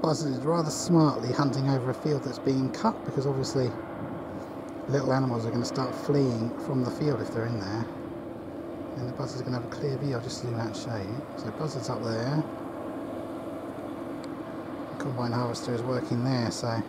Buzzard is rather smartly hunting over a field that's being cut, because obviously little animals are going to start fleeing from the field if they're in there. And the Buzzard's going to have a clear view. I'll just zoom out and show you. So Buzzard's up there. The combine harvester is working there, so